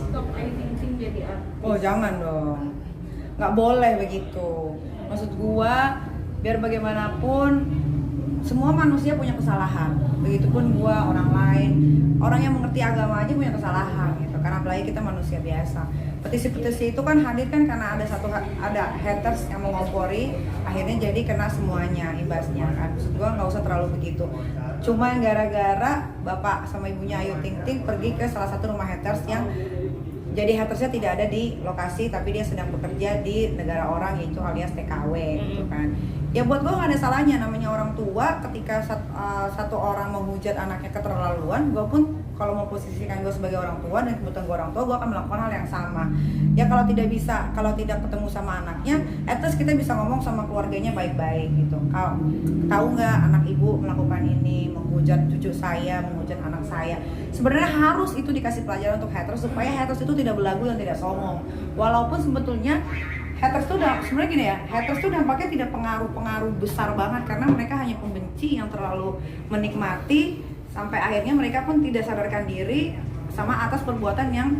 stop Ayu Ting Ting jadi artis? Oh jangan dong, nggak boleh begitu. Maksud gua biar bagaimanapun semua manusia punya kesalahan. Begitupun gua, orang lain, orang yang mengerti agama aja punya kesalahan gitu. Karena apalagi kita manusia biasa. Petisi-petisi itu kan hadir kan karena ada haters yang mengompori, akhirnya jadi kena semuanya imbasnya kan. Maksud gua nggak usah terlalu begitu. Cuma gara-gara bapak sama ibunya Ayu Ting Ting pergi ke salah satu rumah haters yang jadi hatersnya tidak ada di lokasi tapi dia sedang bekerja di negara orang yaitu alias TKW gitu kan. Ya buat gue gak ada salahnya, namanya orang tua ketika satu orang menghujat anaknya keterlaluan, gue pun kalau mau posisikan gue sebagai orang tua dan kebetulan gue orang tua, gue akan melakukan hal yang sama. Ya kalau tidak bisa, kalau tidak ketemu sama anaknya, at least kita bisa ngomong sama keluarganya baik-baik gitu. Kalau tahu nggak anak ibu melakukan ini, menghujat cucu saya, menghujat anak saya. Sebenarnya harus itu dikasih pelajaran untuk haters supaya haters itu tidak belagu dan tidak songong. Walaupun sebetulnya haters tuh sebenarnya gini ya, haters tuh dampaknya tidak pengaruh besar banget karena mereka hanya pembenci yang terlalu menikmati sampai akhirnya mereka pun tidak sadarkan diri sama atas perbuatan yang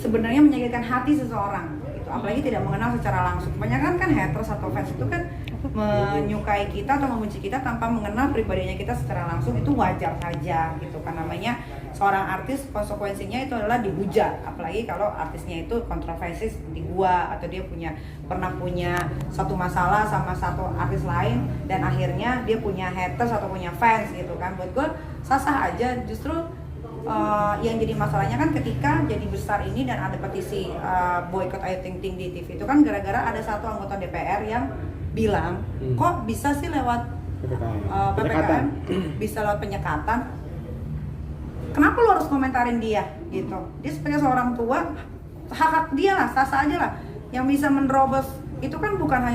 sebenarnya menyakitkan hati seseorang gitu. Apalagi tidak mengenal secara langsung. Kebanyakan kan haters atau fans itu kan menyukai kita atau membenci kita tanpa mengenal pribadinya kita secara langsung, itu wajar saja gitu kan. Namanya seorang artis, konsekuensinya itu adalah dihujat, apalagi kalau artisnya itu kontroversi seperti gua atau dia pernah punya satu masalah sama satu artis lain dan akhirnya dia punya haters atau punya fans gitu kan. Buat gua sah-sah aja. Justru yang jadi masalahnya kan ketika jadi besar ini dan ada petisi boykot Ayu Ting Ting di TV itu kan gara-gara ada satu anggota DPR yang bilang kok bisa sih lewat PPKM bisa lewat penyekatan, kenapa lo harus komentarin dia gitu. Dia sebagai seorang tua, hak dia lah, sah-sah aja lah. Yang bisa menerobos itu kan bukan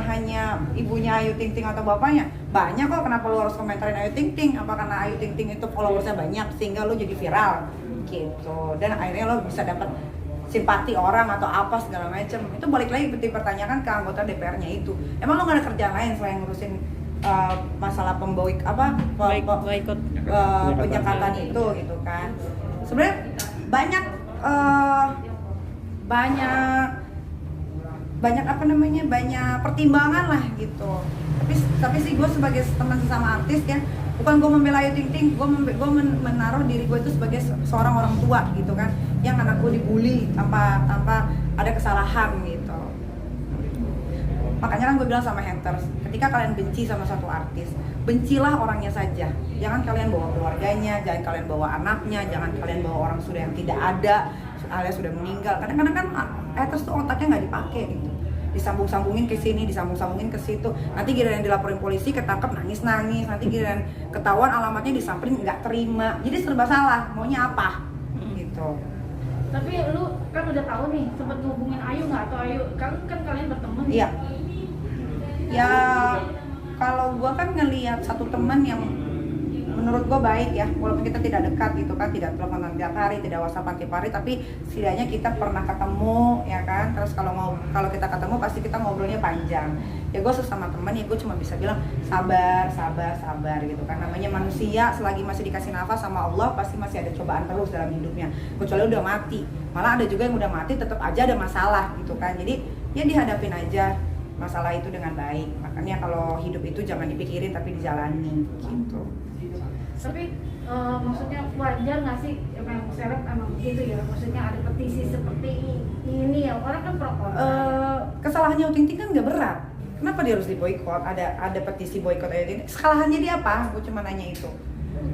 hanya ibunya Ayu Ting Ting atau bapaknya. Banyak kok, kenapa lo harus komentarin Ayu Ting Ting? Apa karena Ayu Ting Ting itu followersnya banyak sehingga lo jadi viral gitu. Dan akhirnya lo bisa dapat simpati orang atau apa segala macam. Itu balik lagi dipertanyakan ke anggota DPR-nya itu. Emang lo gak ada kerjaan lain selain ngurusin masalah boykot penyekatan itu gitu kan. Sebenarnya banyak pertimbangan lah gitu. Tapi sih gue sebagai teman sesama artis ya, bukan gue membela Ayu Ting Ting, gue menaruh diri gue itu sebagai seorang orang tua gitu kan, yang anak gue dibully tanpa ada kesalahan gitu. Makanya kan gue bilang sama haters, ketika kalian benci sama satu artis, bencilah orangnya saja. Jangan kalian bawa keluarganya, jangan kalian bawa anaknya, jangan kalian bawa orang sudah yang tidak ada, alias sudah meninggal. Kadang-kadang kan haters tuh otaknya nggak dipakai gitu. Disambung-sambungin ke sini, disambung-sambungin ke situ. Nanti giliran dilaporin polisi, ketangkep nangis-nangis. Nanti giliran ketahuan alamatnya disamperin nggak terima. Jadi serba salah, maunya apa? Gitu. Tapi lu kan udah tahu nih, sempet ngubungin Ayu nggak? Atau Ayu, kan kalian bertemu nih? Iya. Ya kalau gue kan ngelihat satu teman yang menurut gue baik ya, walaupun kita tidak dekat gitu kan, tidak teleponan tiap hari, tidak whatsappan tiap hari, tapi setidaknya kita pernah ketemu ya kan. Terus kalau kita ketemu pasti kita ngobrolnya panjang. Ya gue sesama teman ya gue cuma bisa bilang sabar gitu kan. Namanya manusia, selagi masih dikasih nafas sama Allah pasti masih ada cobaan terus dalam hidupnya. Kecuali udah mati, malah ada juga yang udah mati tetap aja ada masalah gitu kan. Jadi ya dihadapin aja masalah itu dengan baik. Makanya kalau hidup itu jangan dipikirin tapi dijalani gitu. Tapi maksudnya wajar nggak sih, emang seleb emang begitu ya? Maksudnya ada petisi seperti ini ya, orang kan pro kontra. Kesalahannya Ayu Ting Ting kan nggak berat. Kenapa dia harus diboykot? Ada petisi boykot Ayu Ting Ting. Kesalahannya dia apa? Gue cuma nanya itu.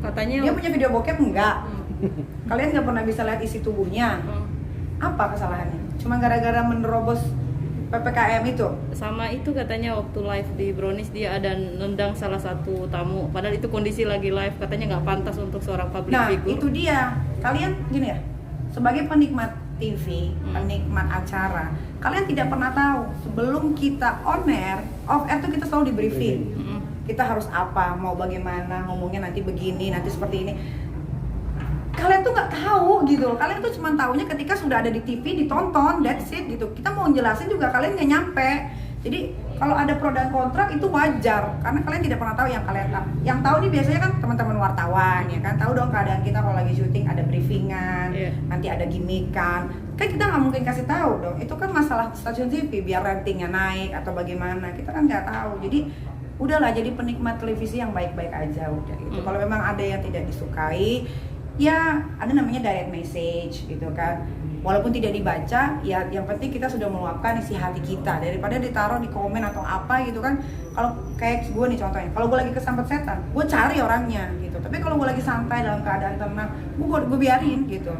Katanya Dia punya video bokep enggak? Kalian nggak pernah bisa lihat isi tubuhnya. Apa kesalahannya? Cuma gara-gara menerobos PPKM itu? sama itu katanya waktu live di Brownies dia ada nendang salah satu tamu, padahal itu kondisi lagi live, katanya nggak pantas untuk seorang public Nah figure. itu dia, kalian gini ya, sebagai penikmat TV, penikmat acara, kalian tidak pernah tahu sebelum kita on air, off air tuh kita selalu di briefing. Kita harus apa, mau bagaimana, ngomongnya nanti begini, nanti seperti ini. Kalian tuh nggak tahu gitu, kalian tuh cuma taunya ketika sudah ada di TV, ditonton, that's it gitu. Kita mau jelasin juga kalian nggak nyampe. Jadi kalau ada pro dan kontra itu wajar karena kalian tidak pernah tahu yang kalian tahu. Yang tahu nih biasanya kan teman-teman wartawan ya kan, tahu dong keadaan kita kalau lagi syuting ada briefingan, nanti ada gimikan. Kan kita nggak mungkin kasih tahu dong. Itu kan masalah stasiun TV biar ratingnya naik atau bagaimana. Kita kan nggak tahu. Jadi udahlah jadi penikmat televisi yang baik-baik aja udah gitu. Kalau memang ada yang tidak disukai, ya ada namanya direct message gitu kan. Walaupun tidak dibaca, ya yang penting kita sudah meluapkan isi hati kita daripada ditaruh di komen atau apa gitu kan. Kalau kayak gue nih contohnya, kalau gue lagi kesambet setan, gue cari orangnya gitu. Tapi kalau gue lagi santai dalam keadaan tenang, gue biarin gitu.